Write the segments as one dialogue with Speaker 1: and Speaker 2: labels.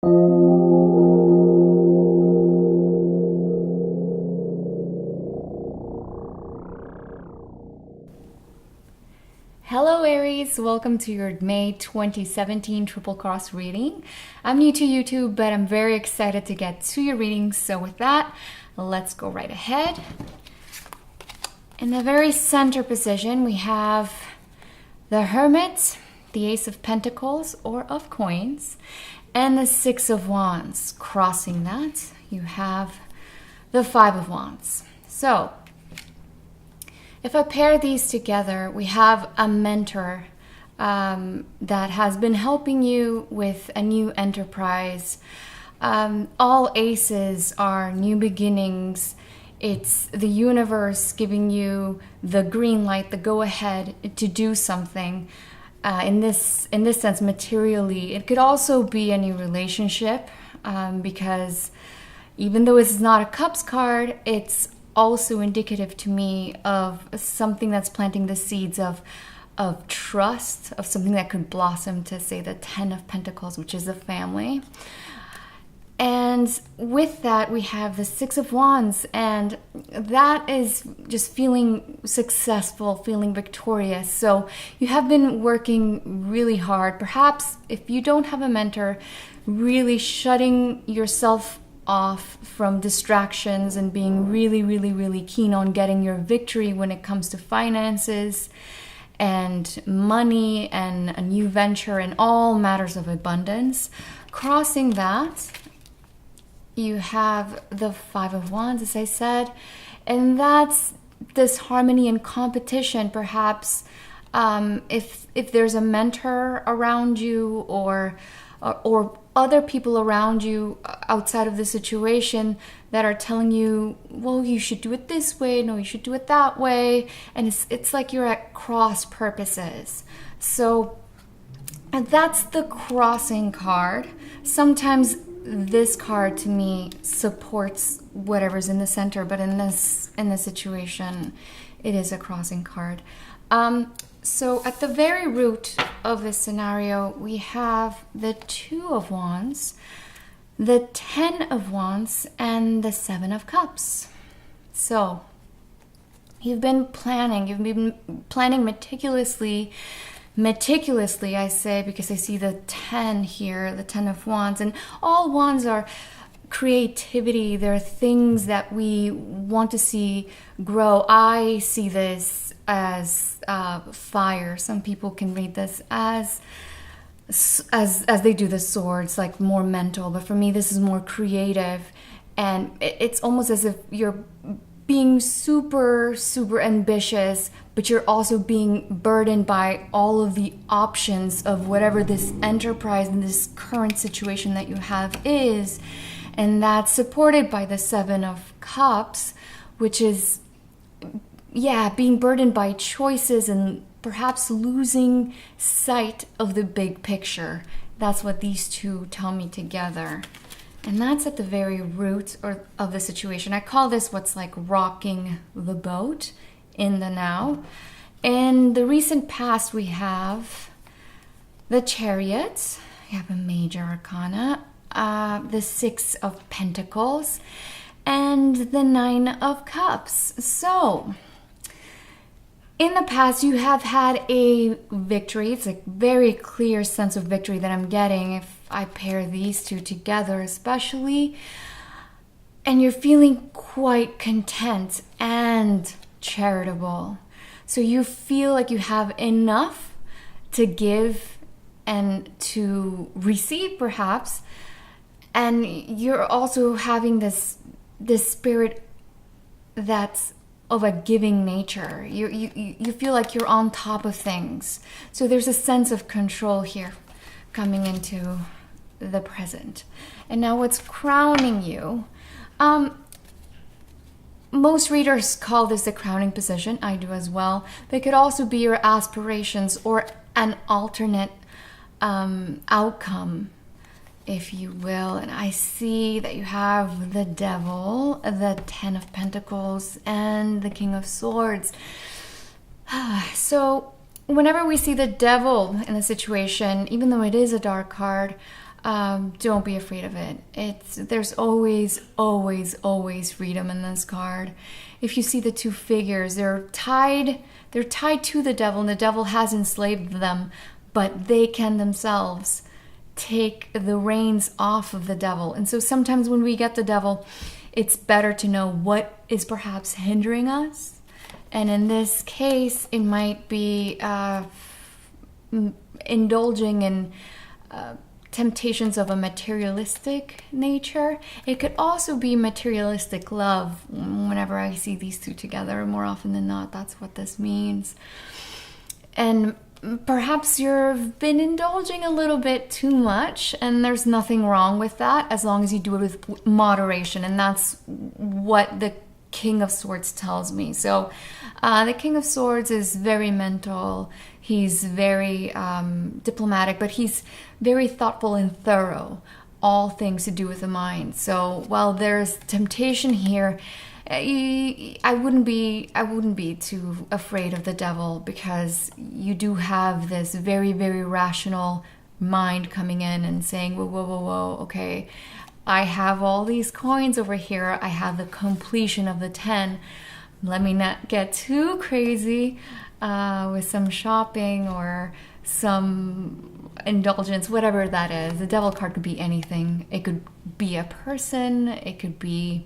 Speaker 1: Hello Aries, welcome to your May 2017 Triple Cross reading. I'm new to YouTube, but I'm very excited to get to your reading. So with that, let's go right ahead. In the very center position, we have the Hermit, the Ace of Pentacles or of Coins, and the Six of Wands. Crossing that, you have the Five of Wands. So if I pair these together, we have a mentor that has been helping you with a new enterprise. All aces are new beginnings. It's the universe giving you the green light, the go ahead to do something. In this sense, materially, it could also be a new relationship because even though it's not a Cups card, it's also indicative to me of something that's planting the seeds of trust, of something that could blossom to, say, the Ten of Pentacles, which is the family. And with that, we have the Six of Wands, and that is just feeling successful, feeling victorious. So you have been working really hard. Perhaps if you don't have a mentor, really shutting yourself off from distractions and being really keen on getting your victory when it comes to finances and money and a new venture and all matters of abundance. Crossing that, you have the Five of Wands, as I said, and that's this harmony and competition. Perhaps if there's a mentor around you or other people around you outside of the situation that are telling you, well, you should do it this way, no, you should do it that way, and it's like you're at cross purposes. So and that's the crossing card. Sometimes this card to me supports whatever's in the center, but in this situation, it is a crossing card. So at the very root of this scenario, we have the Two of Wands, the Ten of Wands, and the Seven of Cups. So you've been planning meticulously, I say, because I see the 10 here, the 10 of Wands, and all wands are creativity. They're things that we want to see grow. I see this as fire. Some people can read this as they do the swords, like more mental, but for me this is more creative, and it's almost as if you're being super ambitious, but you're also being burdened by all of the options of whatever this enterprise and this current situation that you have is. And that's supported by the Seven of Cups, which is, being burdened by choices and perhaps losing sight of the big picture. That's what these two tell me together. And that's at the very root of the situation. I call this what's like rocking the boat in the now. In the recent past, we have the Chariot. We have a major arcana, the Six of Pentacles, and the Nine of Cups. So in the past, you have had a victory. It's a very clear sense of victory that I'm getting if I pair these two together, especially. And you're feeling quite content and charitable. So you feel like you have enough to give and to receive, perhaps. And you're also having this spirit that's of a giving nature. You feel like you're on top of things. So there's a sense of control here coming into the present. And now what's crowning you? Most readers call this the crowning position. I do as well. They could also be your aspirations or an alternate outcome, if you will. And I see that you have the Devil, the Ten of Pentacles, and the King of Swords. So whenever we see the Devil in a situation, even though it is a dark card, don't be afraid of it. There's always, always, always freedom in this card. If you see the two figures, they're tied to the devil, and the devil has enslaved them, but they can themselves take the reins off of the devil. And so sometimes when we get the devil, it's better to know what is perhaps hindering us. And in this case, it might be indulging in temptations of a materialistic nature. It could also be materialistic love. Whenever I see these two together, more often than not, that's what this means. And perhaps you've been indulging a little bit too much, and there's nothing wrong with that as long as you do it with moderation. And that's what the King of Swords tells me. So the King of Swords is very mental. He's very diplomatic, but he's very thoughtful and thorough. All things to do with the mind. So while there's temptation here, I wouldn't be too afraid of the devil, because you do have this very, very rational mind coming in and saying, whoa, whoa, whoa, whoa, okay, I have all these coins over here. I have the completion of the 10. Let me not get too crazy with some shopping or some indulgence, whatever that is. The devil card could be anything. It could be a person. It could be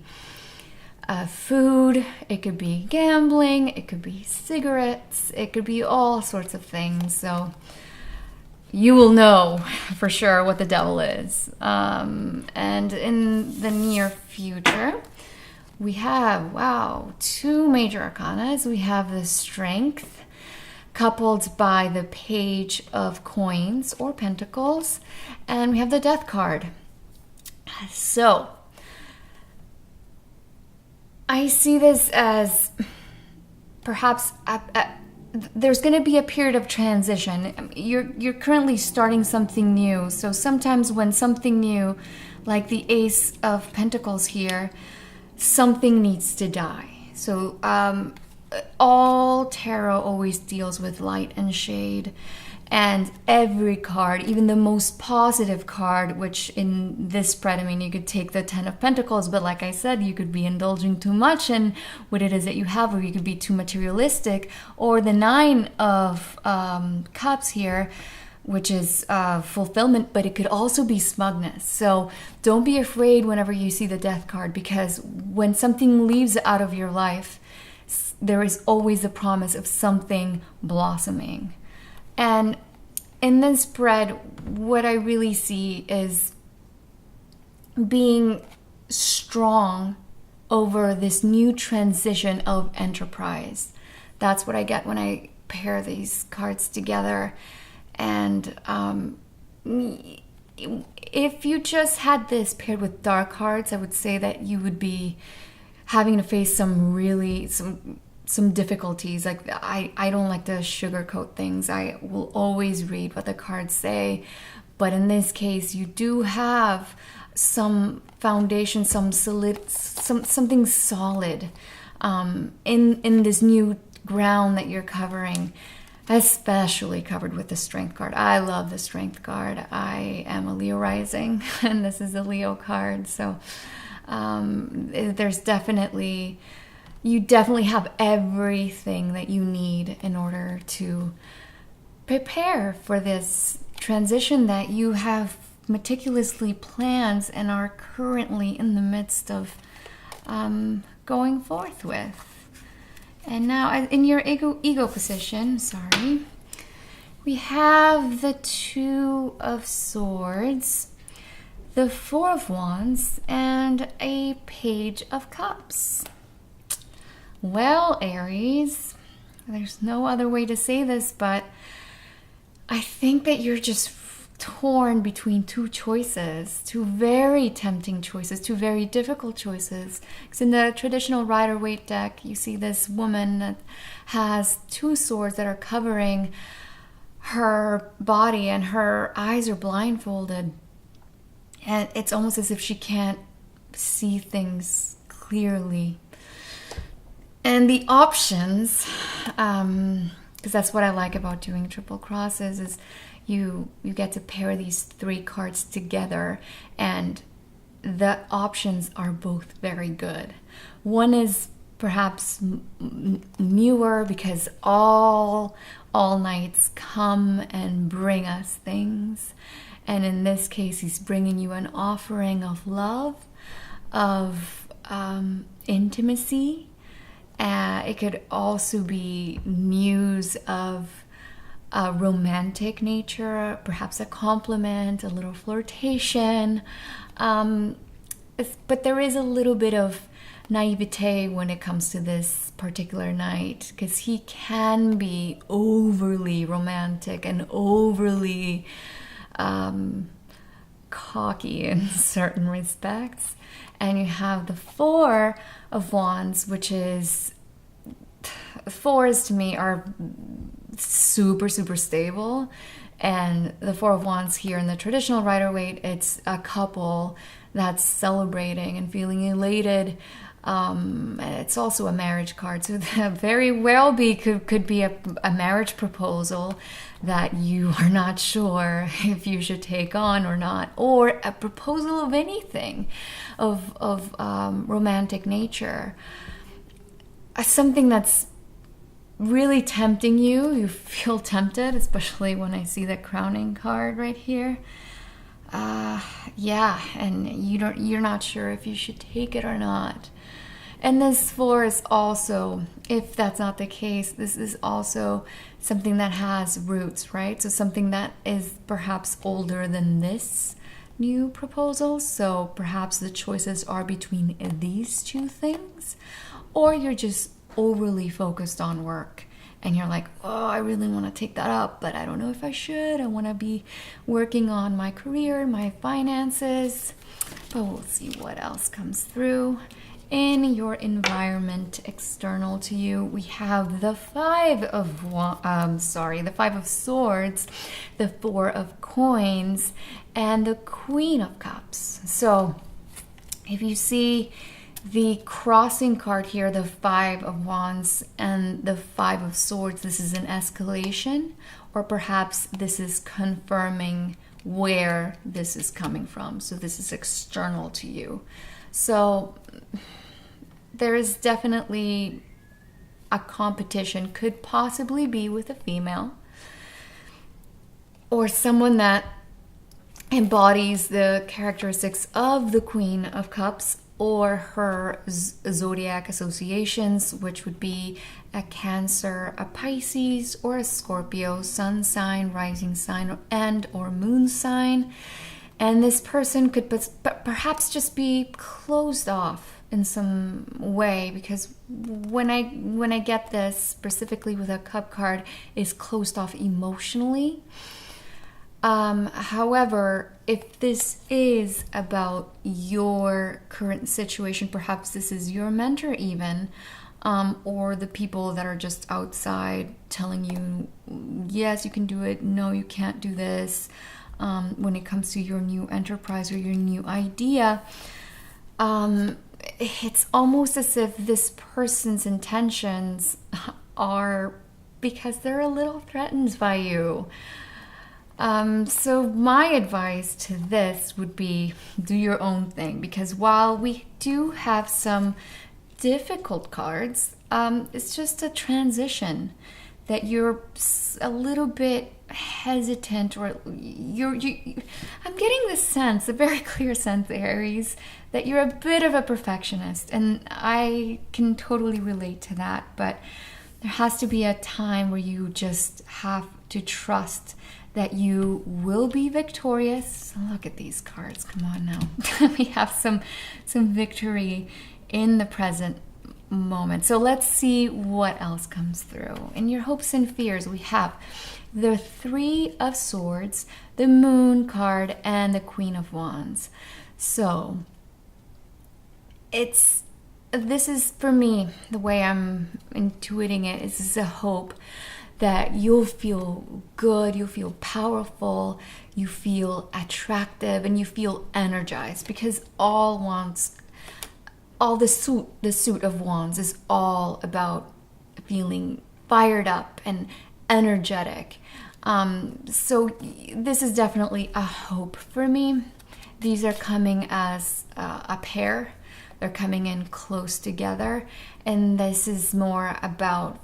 Speaker 1: food. It could be gambling. It could be cigarettes. It could be all sorts of things. So you will know for sure what the devil is. And in the near future, we have, wow, two major arcanas. We have the Strength, coupled by the Page of Coins or Pentacles, and we have the Death card. So I see this as perhaps there's going to be a period of transition. You're currently starting something new. So sometimes when something new, like the Ace of Pentacles here, something needs to die. So all tarot always deals with light and shade. And every card, even the most positive card, which in this spread, I mean, you could take the 10 of Pentacles, but like I said, you could be indulging too much in what it is that you have, or you could be too materialistic. Or the 9 of Cups here, which is fulfillment, but it could also be smugness. So don't be afraid whenever you see the Death card, because when something leaves out of your life, there is always the promise of something blossoming. And in this spread, what I really see is being strong over this new transition of enterprise. That's what I get when I pair these cards together. And if you just had this paired with dark cards, I would say that you would be having to face some difficulties. Like I don't like to sugarcoat things. I will always read what the cards say. But in this case, you do have some foundation, something solid in this new ground that you're covering, especially covered with the Strength card. I love the Strength card. I am a Leo rising, and this is a Leo card. So you definitely have everything that you need in order to prepare for this transition that you have meticulously planned and are currently in the midst of going forth with. And now in your ego position, we have the 2 of Swords, the 4 of Wands, and a Page of Cups. Well, Aries, there's no other way to say this, but I think that you're just torn between two choices, two very tempting choices, two very difficult choices. Because in the traditional Rider-Waite deck, you see this woman that has 2 swords that are covering her body, and her eyes are blindfolded. And it's almost as if she can't see things clearly. And the options, because that's what I like about doing triple crosses, is you get to pair these 3 cards together, and the options are both very good. One is perhaps newer because all nights come and bring us things, and in this case he's bringing you an offering of love, of intimacy. It could also be news of a romantic nature, perhaps a compliment, a little flirtation, but there is a little bit of naivete when it comes to this particular night, because he can be overly romantic and overly cocky in certain respects. And you have the 4 of Wands, which is, 4s to me are super stable, and the 4 of Wands here in the traditional Rider-Waite, it's a couple that's celebrating and feeling elated. It's also a marriage card, so that very well could be a marriage proposal that you are not sure if you should take on or not, or a proposal of anything of romantic nature, something that's really tempting you. You feel tempted, especially when I see the crowning card right here. Yeah, and you're not sure if you should take it or not. And this 4 is also, if that's not the case, this is also something that has roots, right? So something that is perhaps older than this new proposal. So perhaps the choices are between these 2 things, or you're just overly focused on work and you're like, oh, I really want to take that up, but I don't know if I should. I want to be working on my career, my finances. But we'll see what else comes through. In your environment external to you, we have the 5 of Swords, the 4 of Coins, and the Queen of Cups. So if you see the crossing card here, the 5 of Wands and the 5 of Swords, this is an escalation, or perhaps this is confirming where this is coming from. So this is external to you. So there is definitely a competition, could possibly be with a female or someone that embodies the characteristics of the Queen of Cups or her zodiac associations, which would be a Cancer, a Pisces, or a Scorpio, sun sign, rising sign, and or moon sign. And this person could perhaps just be closed off in some way, because when I get this specifically with a cup card, is closed off emotionally. However, if this is about your current situation, perhaps this is your mentor even, or the people that are just outside telling you, yes, you can do it, no, you can't do this, when it comes to your new enterprise or your new idea. It's almost as if this person's intentions are because they're a little threatened by you. So my advice to this would be do your own thing, because while we do have some difficult cards, it's just a transition that you're a little bit hesitant, or I'm getting this sense, a very clear sense, Aries, that you're a bit of a perfectionist, and I can totally relate to that. But there has to be a time where you just have to trust that you will be victorious. Look at these cards, come on now. We have some victory in the present moment. So let's see what else comes through. In your hopes and fears, we have the 3 of Swords, the Moon card, and the Queen of Wands. So this is, for me, the way I'm intuiting it, is a hope that you'll feel good, you'll feel powerful, you feel attractive, and you feel energized, because the suit of Wands is all about feeling fired up and energetic. So this is definitely a hope for me. These are coming as a pair. They're coming in close together. And this is more about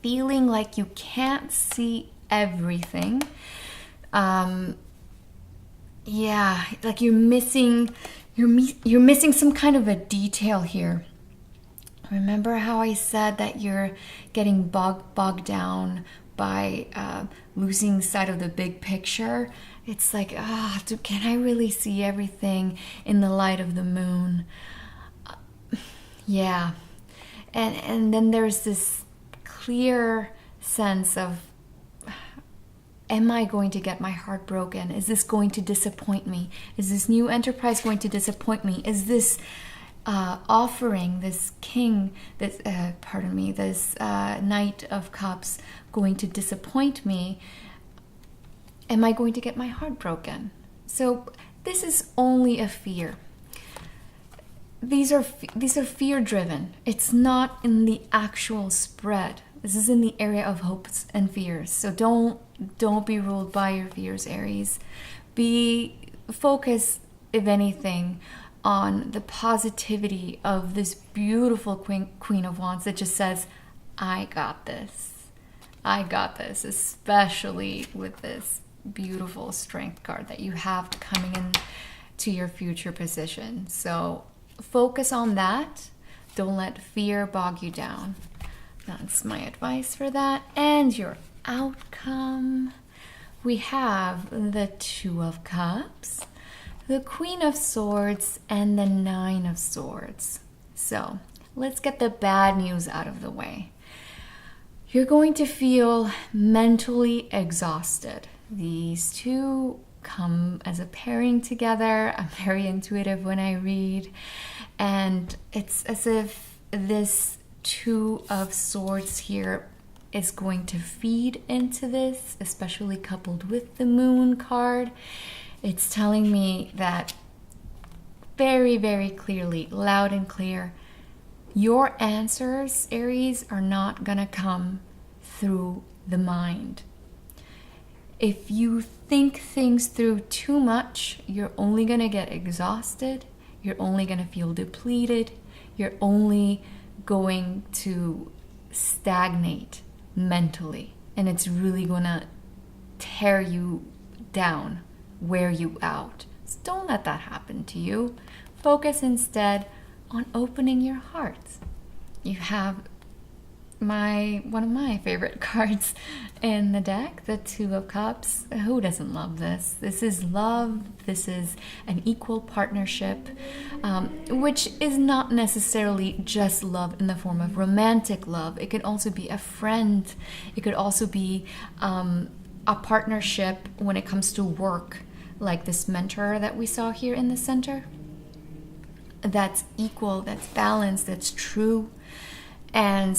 Speaker 1: feeling like you can't see everything. Yeah, like you're missing some kind of a detail here. Remember how I said that you're getting bogged down by losing sight of the big picture? It's like, can I really see everything in the light of the moon? Yeah. And then there's this clear sense of, am I going to get my heart broken? Is this going to disappoint me? Is this new enterprise going to disappoint me? Is this offering, this king, this Knight of Cups going to disappoint me? Am I going to get my heart broken? So this is only a fear. These are fear-driven. It's not in the actual spread. This is in the area of hopes and fears. So don't be ruled by your fears, Aries. Be focused, if anything, on the positivity of this beautiful Queen of Wands that just says, I got this. I got this, especially with this beautiful Strength card that you have coming in to your future position. So focus on that. Don't let fear bog you down. That's my advice for that. And your outcome. We have the Two of Cups, the Queen of Swords, and the Nine of Swords. So let's get the bad news out of the way. You're going to feel mentally exhausted. These two come as a pairing together. I'm very intuitive when I read. And it's as if this Two of Swords here is going to feed into this, especially coupled with the Moon card. It's telling me that very, very clearly, loud and clear, your answers, Aries, are not gonna come through the mind. If you think things through too much, you're only gonna get exhausted, you're only gonna feel depleted, you're only going to stagnate mentally, and it's really gonna tear you down, wear you out. So don't let that happen to you. Focus instead on opening your heart. You have one of my favorite cards in the deck, the Two of Cups. Who doesn't love this? This is love. This is an equal partnership, which is not necessarily just love in the form of romantic love. It could also be a friend. It could also be a partnership when it comes to work, like this mentor that we saw here in the center. That's equal, that's balanced, that's true. And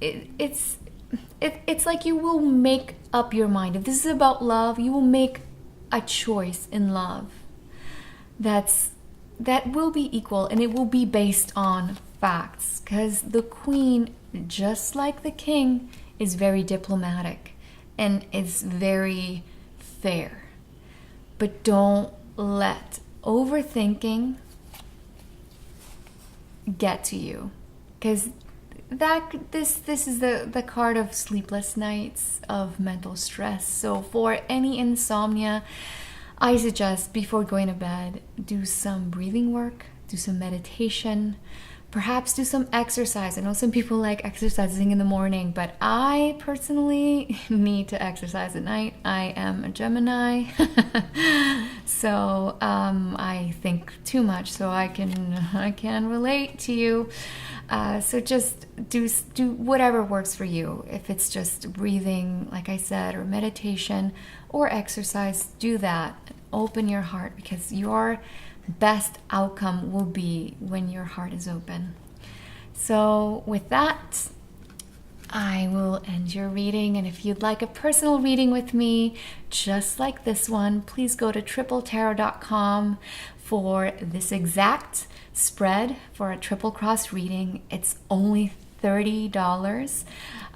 Speaker 1: it's like you will make up your mind. If this is about love, you will make a choice in love that will be equal, and it will be based on facts, because the Queen, just like the King, is very diplomatic and is very fair. But don't let overthinking get to you, because this is the card of sleepless nights, of mental stress. So for any insomnia, I suggest before going to bed, do some breathing work, do some meditation, perhaps do some exercise. I know some people like exercising in the morning, but I personally need to exercise at night. I am a Gemini, so I think too much, so I can relate to you. So just do whatever works for you. If it's just breathing, like I said, or meditation, or exercise, do that. Open your heart, because your best outcome will be when your heart is open. So with that, I will end your reading. And if you'd like a personal reading with me, just like this one, please go to tripletarot.com for this exact spread for a triple cross reading. It's only $30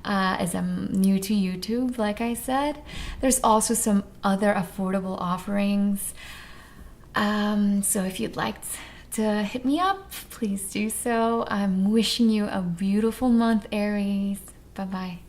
Speaker 1: as I'm new to YouTube, like I said. There's also some other affordable offerings. So if you'd like to hit me up, please do so. I'm wishing you a beautiful month, Aries. Bye-bye.